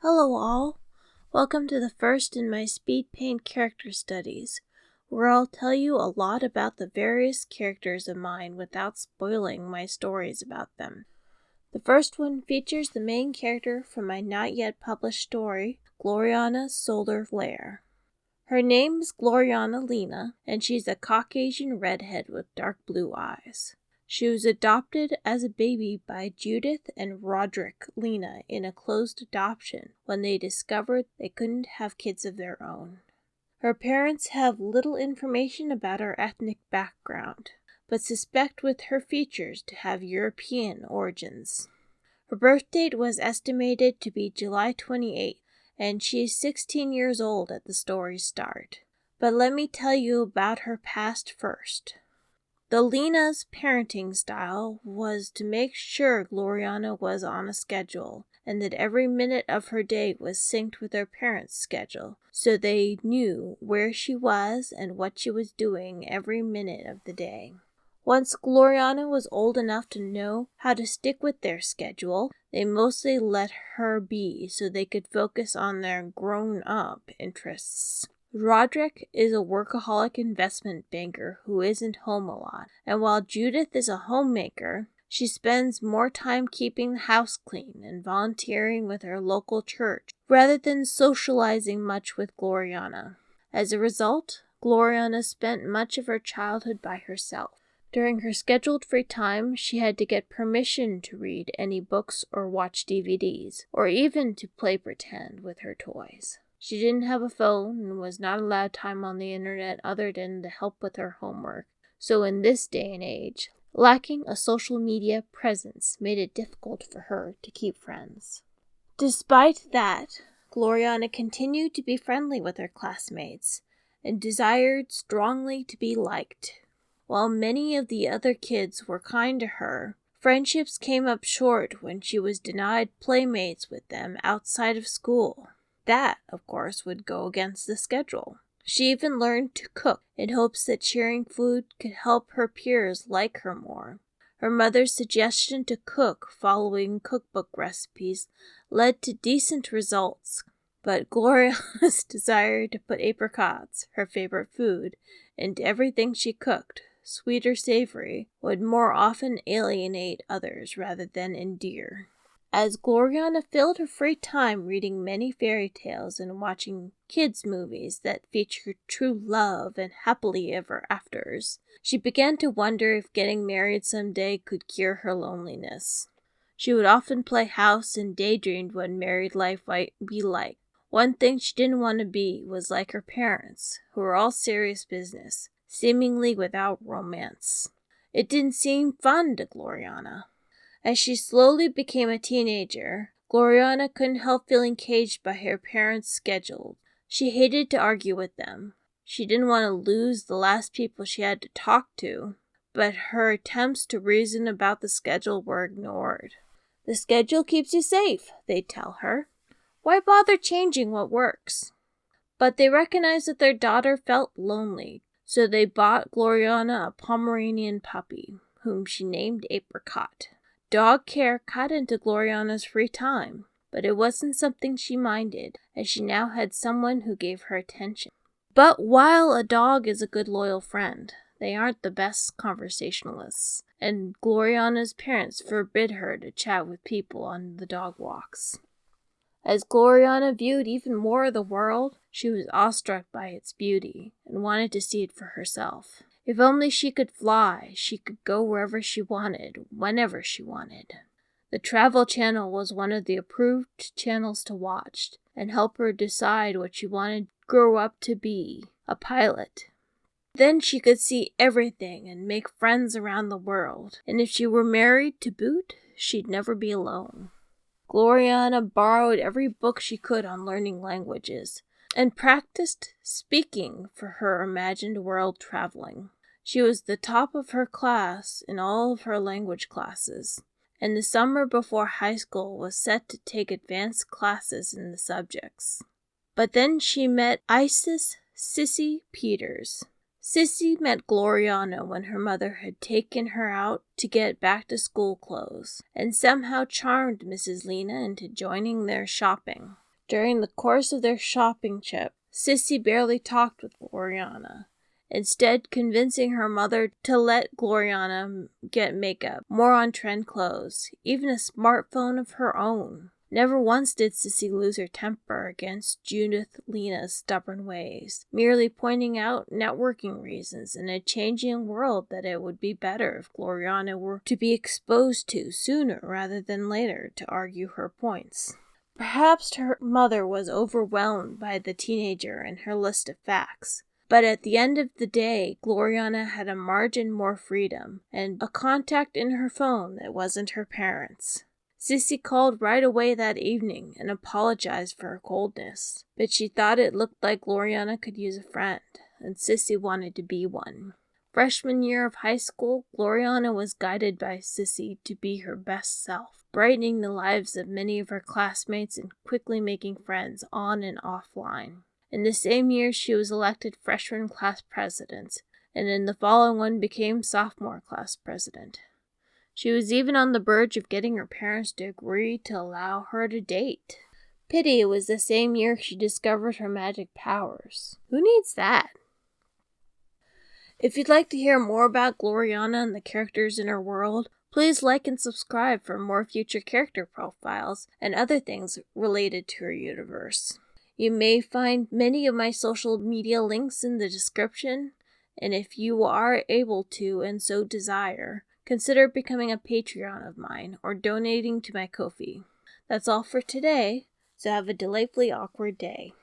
Hello all, welcome to the first in my speed paint character studies, where I'll tell you a lot about the various characters of mine without spoiling my stories about them. The first one features the main character from my not yet published story, Glorianna's Solar Flare. Her name is Glorianna Lena, and she's a Caucasian redhead with dark blue eyes. She was adopted as a baby by Judith and Roderick Lena in a closed adoption when they discovered they couldn't have kids of their own. Her parents have little information about her ethnic background, but suspect with her features to have European origins. Her birth date was estimated to be July 28th, and she is 16 years old at the story's start. But let me tell you about her past first. The Lena's parenting style was to make sure Glorianna was on a schedule and that every minute of her day was synced with her parents' schedule, so they knew where she was and what she was doing every minute of the day. Once Glorianna was old enough to know how to stick with their schedule, they mostly let her be so they could focus on their grown-up interests. Roderick is a workaholic investment banker who isn't home a lot, and while Judith is a homemaker, she spends more time keeping the house clean and volunteering with her local church rather than socializing much with Glorianna. As a result, Glorianna spent much of her childhood by herself. During her scheduled free time, she had to get permission to read any books or watch DVDs, or even to play pretend with her toys. She didn't have a phone and was not allowed time on the internet other than to help with her homework. So in this day and age, lacking a social media presence made it difficult for her to keep friends. Despite that, Glorianna continued to be friendly with her classmates and desired strongly to be liked. While many of the other kids were kind to her, friendships came up short when she was denied playmates with them outside of school. That, of course, would go against the schedule. She even learned to cook in hopes that sharing food could help her peers like her more. Her mother's suggestion to cook following cookbook recipes led to decent results, but Gloria's desire to put apricots, her favorite food, into everything she cooked, sweet or savory, would more often alienate others rather than endear. As Glorianna filled her free time reading many fairy tales and watching kids' movies that featured true love and happily ever afters, she began to wonder if getting married someday could cure her loneliness. She would often play house and daydreamed what married life might be like. One thing she didn't want to be was like her parents, who were all serious business, seemingly without romance. It didn't seem fun to Glorianna. As she slowly became a teenager, Glorianna couldn't help feeling caged by her parents' schedule. She hated to argue with them. She didn't want to lose the last people she had to talk to, but her attempts to reason about the schedule were ignored. "The schedule keeps you safe," they'd tell her. "Why bother changing what works?" But they recognized that their daughter felt lonely, so they bought Glorianna a Pomeranian puppy, whom she named Apricot. Dog care cut into Glorianna's free time, but it wasn't something she minded, as she now had someone who gave her attention. But while a dog is a good loyal friend, they aren't the best conversationalists, and Glorianna's parents forbid her to chat with people on the dog walks. As Glorianna viewed even more of the world, she was awestruck by its beauty and wanted to see it for herself. If only she could fly, she could go wherever she wanted, whenever she wanted. The Travel Channel was one of the approved channels to watch and help her decide what she wanted to grow up to be, a pilot. Then she could see everything and make friends around the world, and if she were married to boot, she'd never be alone. Glorianna borrowed every book she could on learning languages and practiced speaking for her imagined world traveling. She was the top of her class in all of her language classes, and the summer before high school was set to take advanced classes in the subjects. But then she met Isis Sissy Peters. Sissy met Glorianna when her mother had taken her out to get back-to-school clothes, and somehow charmed Mrs. Lena into joining their shopping. During the course of their shopping trip, Sissy barely talked with Glorianna, instead convincing her mother to let Glorianna get makeup, more on-trend clothes, even a smartphone of her own. Never once did Sissy lose her temper against Judith Lena's stubborn ways, merely pointing out networking reasons in a changing world that it would be better if Glorianna were to be exposed to sooner rather than later to argue her points. Perhaps her mother was overwhelmed by the teenager and her list of facts. But at the end of the day, Glorianna had a margin more freedom, and a contact in her phone that wasn't her parents. Sissy called right away that evening and apologized for her coldness, but she thought it looked like Glorianna could use a friend, and Sissy wanted to be one. Freshman year of high school, Glorianna was guided by Sissy to be her best self, brightening the lives of many of her classmates and quickly making friends on and offline. In the same year, she was elected freshman class president, and in the following one became sophomore class president. She was even on the verge of getting her parents to agree to allow her to date. Pity it was the same year she discovered her magic powers. Who needs that? If you'd like to hear more about Glorianna and the characters in her world, please like and subscribe for more future character profiles and other things related to her universe. You may find many of my social media links in the description, and if you are able to and so desire, consider becoming a Patreon of mine or donating to my Ko-fi. That's all for today, so have a delightfully awkward day.